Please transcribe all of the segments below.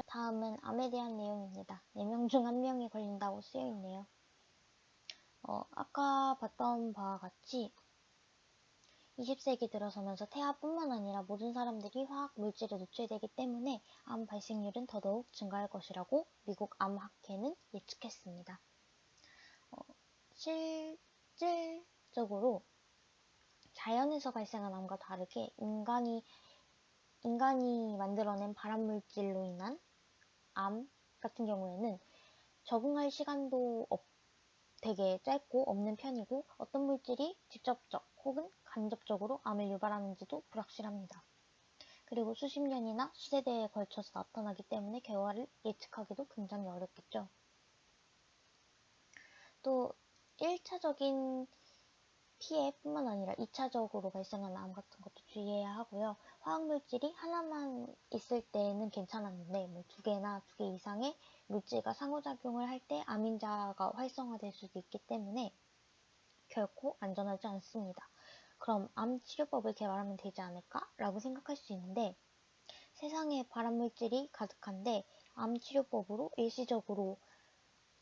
다음은 암에 대한 내용입니다. 4명 중 1명이 걸린다고 쓰여있네요. 아까 봤던 바와 같이 20세기 들어서면서 태아뿐만 아니라 모든 사람들이 화학 물질에 노출되기 때문에 암 발생률은 더더욱 증가할 것이라고 미국 암학회는 예측했습니다. 실질적으로 자연에서 발생한 암과 다르게 인간이 만들어낸 발암물질로 인한 암 같은 경우에는 적응할 시간도 되게 짧고 없는 편이고 어떤 물질이 직접적 혹은 간접적으로 암을 유발하는지도 불확실합니다. 그리고 수십 년이나 수세대에 걸쳐서 나타나기 때문에 결과를 예측하기도 굉장히 어렵겠죠. 또 1차적인 피해뿐만 아니라 2차적으로 발생하는 암 같은 것도 주의해야 하고요. 화학물질이 하나만 있을 때는 괜찮았는데 2개나 2개 이상의 물질과 상호작용을 할 때 암인자가 활성화될 수도 있기 때문에 결코 안전하지 않습니다. 그럼 암 치료법을 개발하면 되지 않을까? 라고 생각할 수 있는데 세상에 발암물질이 가득한데 암 치료법으로 일시적으로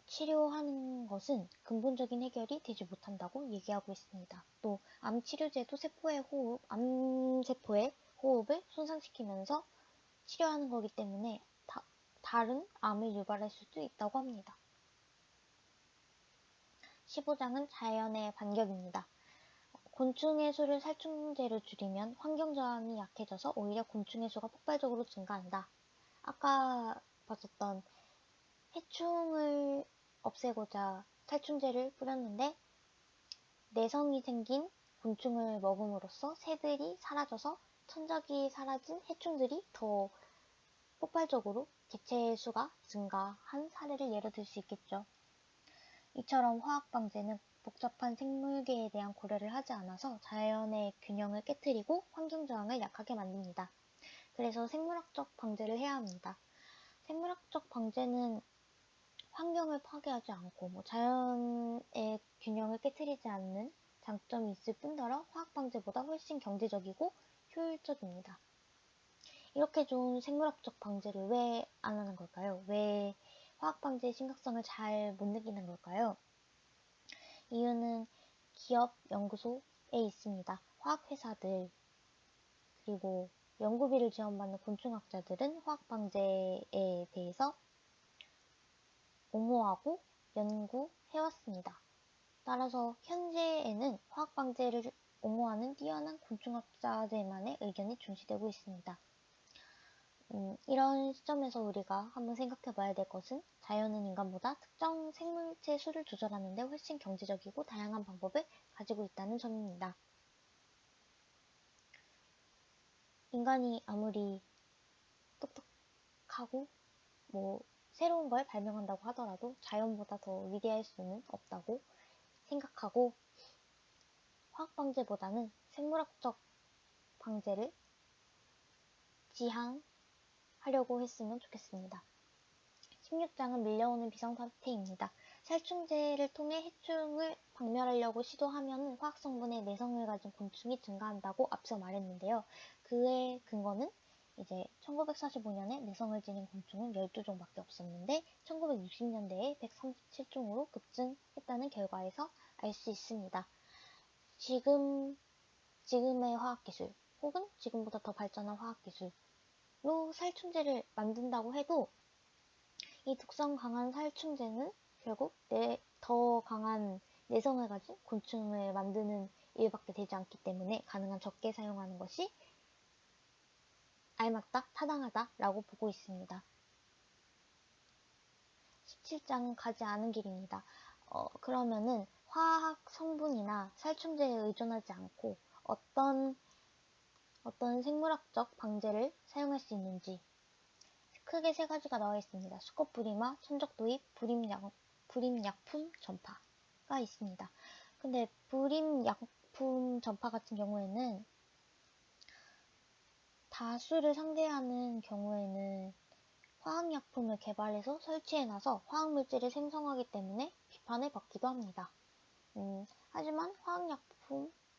치료하는 것은 근본적인 해결이 되지 못한다고 얘기하고 있습니다. 또 암치료제도 암세포의 호흡을 손상시키면서 치료하는 거기 때문에 다른 암을 유발할 수도 있다고 합니다. 15장은 자연의 반격입니다. 곤충의 수를 살충제로 줄이면 환경저항이 약해져서 오히려 곤충의 수가 폭발적으로 증가한다. 아까 봤었던 해충을 없애고자 살충제를 뿌렸는데 내성이 생긴 곤충을 먹음으로써 새들이 사라져서 천적이 사라진 해충들이 더 폭발적으로 개체 수가 증가한 사례를 예로 들 수 있겠죠. 이처럼 화학방제는 복잡한 생물계에 대한 고려를 하지 않아서 자연의 균형을 깨트리고 환경저항을 약하게 만듭니다. 그래서 생물학적 방제를 해야 합니다. 생물학적 방제는 환경을 파괴하지 않고 자연의 균형을 깨트리지 않는 장점이 있을 뿐더러 화학방제보다 훨씬 경제적이고 효율적입니다. 이렇게 좋은 생물학적 방제를 왜 안 하는 걸까요? 왜 화학방제의 심각성을 잘 못 느끼는 걸까요? 이유는 기업 연구소에 있습니다. 화학회사들 그리고 연구비를 지원받는 곤충학자들은 화학방제에 대해서 옹호하고 연구해왔습니다. 따라서 현재에는 화학방제를 옹호하는 뛰어난 곤충학자들만의 의견이 중시되고 있습니다. 이런 시점에서 우리가 한번 생각해 봐야 될 것은 자연은 인간보다 특정 생물체 수를 조절하는 데 훨씬 경제적이고 다양한 방법을 가지고 있다는 점입니다. 인간이 아무리 똑똑하고 새로운 걸 발명한다고 하더라도 자연보다 더 위대할 수는 없다고 생각하고 화학방제보다는 생물학적 방제를 지향하려고 했으면 좋겠습니다. 16장은 밀려오는 비상사태입니다. 살충제를 통해 해충을 박멸하려고 시도하면 화학성분의 내성을 가진 곤충이 증가한다고 앞서 말했는데요. 그의 근거는 이제 1945년에 내성을 지닌 곤충은 12종밖에 없었는데 1960년대에 137종으로 급증했다는 결과에서 알 수 있습니다. 지금의 화학기술 혹은 지금보다 더 발전한 화학기술로 살충제를 만든다고 해도 이 독성 강한 살충제는 결국 더 강한 내성을 가진 곤충을 만드는 일밖에 되지 않기 때문에 가능한 적게 사용하는 것이 알맞다, 타당하다라고 보고 있습니다. 17장은 가지 않은 길입니다. 그러면은 화학 성분이나 살충제에 의존하지 않고 어떤 생물학적 방제를 사용할 수 있는지 크게 3가지가 나와 있습니다. 수컷 불임화, 천적 도입, 불임약품 전파가 있습니다. 근데 불임약품 전파 같은 경우에는 다수를 상대하는 경우에는 화학약품을 개발해서 설치해놔서 화학물질을 생성하기 때문에 비판을 받기도 합니다. 하지만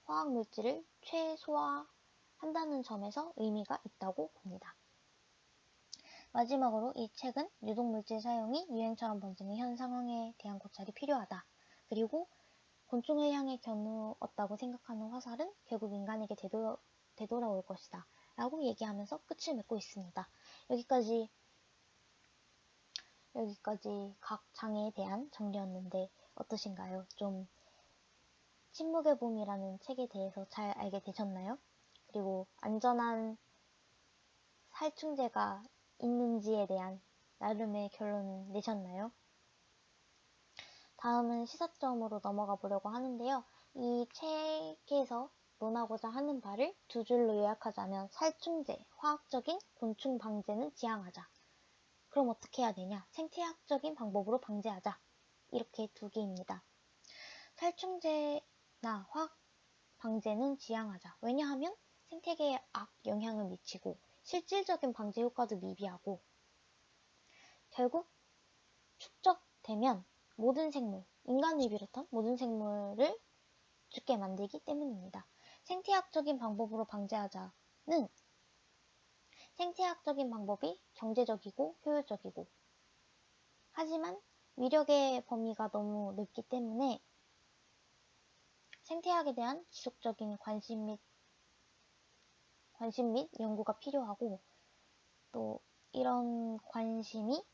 화학물질을 최소화한다는 점에서 의미가 있다고 봅니다. 마지막으로 이 책은 유독물질 사용이 유행처럼 번지는 현 상황에 대한 고찰이 필요하다. 그리고 곤충을 향해 겨누었다고 생각하는 화살은 결국 인간에게 되돌아올 것이다. 라고 얘기하면서 끝을 맺고 있습니다. 여기까지 각 장에 대한 정리였는데 어떠신가요? 좀 침묵의 봄이라는 책에 대해서 잘 알게 되셨나요? 그리고 안전한 살충제가 있는지에 대한 나름의 결론 내셨나요? 다음은 시사점으로 넘어가 보려고 하는데요. 이 책에서 논하고자 하는 바를 두 줄로 요약하자면 살충제, 화학적인 곤충 방제는 지양하자. 그럼 어떻게 해야 되냐? 생태학적인 방법으로 방제하자. 이렇게 두 개입니다. 살충제나 화학 방제는 지양하자. 왜냐하면 생태계에 악 영향을 미치고 실질적인 방제 효과도 미비하고 결국 축적되면 모든 생물, 인간을 비롯한 모든 생물을 죽게 만들기 때문입니다. 생태학적인 방법으로 방제하자는 생태학적인 방법이 경제적이고 효율적이고 하지만 위력의 범위가 너무 넓기 때문에 생태학에 대한 지속적인 관심 및 연구가 필요하고 또 이런 관심이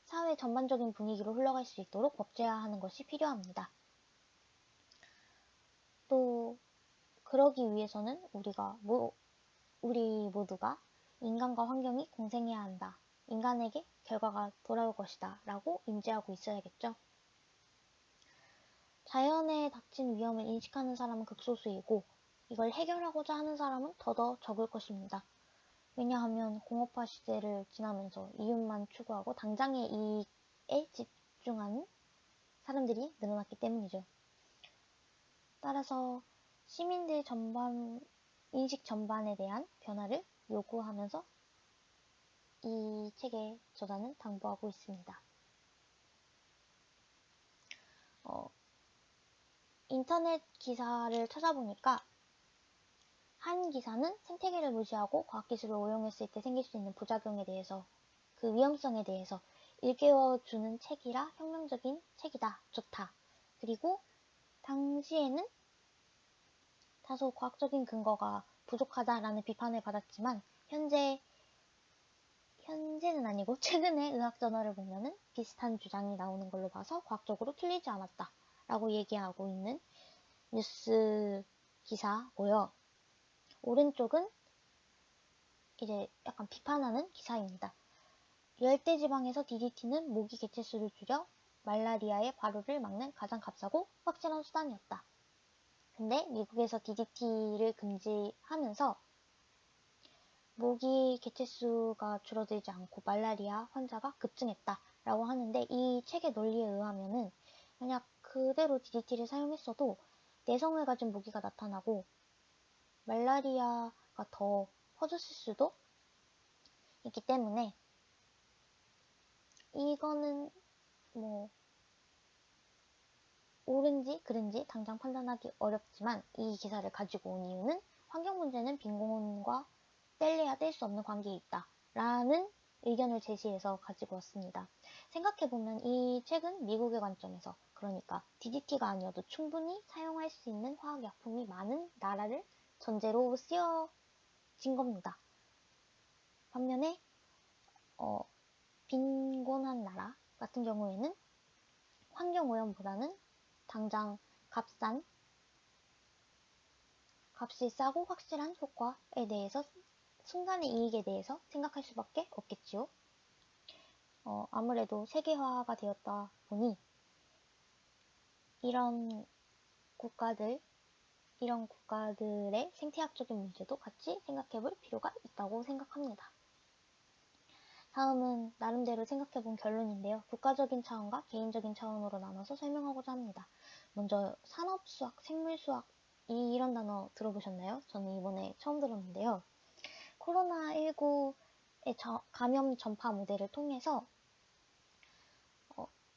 사회 전반적인 분위기로 흘러갈 수 있도록 법제화하는 것이 필요합니다. 또 그러기 위해서는 우리 모두가 인간과 환경이 공생해야 한다. 인간에게 결과가 돌아올 것이다. 라고 인지하고 있어야겠죠. 자연에 닥친 위험을 인식하는 사람은 극소수이고 이걸 해결하고자 하는 사람은 더더 적을 것입니다. 왜냐하면 공업화 시대를 지나면서 이윤만 추구하고 당장의 이익에 집중하는 사람들이 늘어났기 때문이죠. 따라서 시민들 인식 전반에 대한 변화를 요구하면서 이 책의 저자는 당부하고 있습니다. 인터넷 기사를 찾아보니까 한 기사는 생태계를 무시하고 과학기술을 오용했을 때 생길 수 있는 부작용에 대해서 그 위험성에 대해서 일깨워주는 책이라 혁명적인 책이다. 좋다. 그리고 당시에는 다소 과학적인 근거가 부족하다라는 비판을 받았지만 현재는 아니고 최근에 의학저널을 보면은 비슷한 주장이 나오는 걸로 봐서 과학적으로 틀리지 않았다 라고 얘기하고 있는 뉴스 기사고요. 오른쪽은 이제 약간 비판하는 기사입니다. 열대지방에서 DDT는 모기 개체수를 줄여 말라리아의 발효를 막는 가장 값싸고 확실한 수단이었다. 근데 미국에서 DDT를 금지하면서 모기 개체수가 줄어들지 않고 말라리아 환자가 급증했다라고 하는데 이 책의 논리에 의하면은 만약 그대로 DDT를 사용했어도 내성을 가진 모기가 나타나고 말라리아가 더 퍼졌을 수도 있기 때문에 이거는 뭐 옳은지 그른지 당장 판단하기 어렵지만 이 기사를 가지고 온 이유는 환경 문제는 빈곤과 뗄래야 뗄 수 없는 관계에 있다 라는 의견을 제시해서 가지고 왔습니다. 생각해보면 이 책은 미국의 관점에서 그러니까 DDT가 아니어도 충분히 사용할 수 있는 화학약품이 많은 나라를 전제로 쓰여진 겁니다. 반면에 빈곤한 나라 같은 경우에는 환경오염보다는 당장 값이 싸고 확실한 효과에 대해서 순간의 이익에 대해서 생각할 수밖에 없겠지요. 아무래도 세계화가 되었다 보니 이런 국가들의 생태학적인 문제도 같이 생각해볼 필요가 있다고 생각합니다. 다음은 나름대로 생각해본 결론인데요. 국가적인 차원과 개인적인 차원으로 나눠서 설명하고자 합니다. 먼저 산업수학, 생물수학 이런 단어 들어보셨나요? 저는 이번에 처음 들었는데요. 코로나19의 감염 전파 모델을 통해서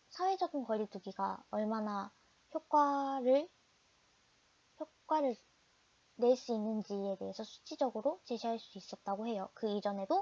사회적인 거리두기가 얼마나 효과를 낼 수 있는지에 대해서 수치적으로 제시할 수 있었다고 해요. 그 이전에도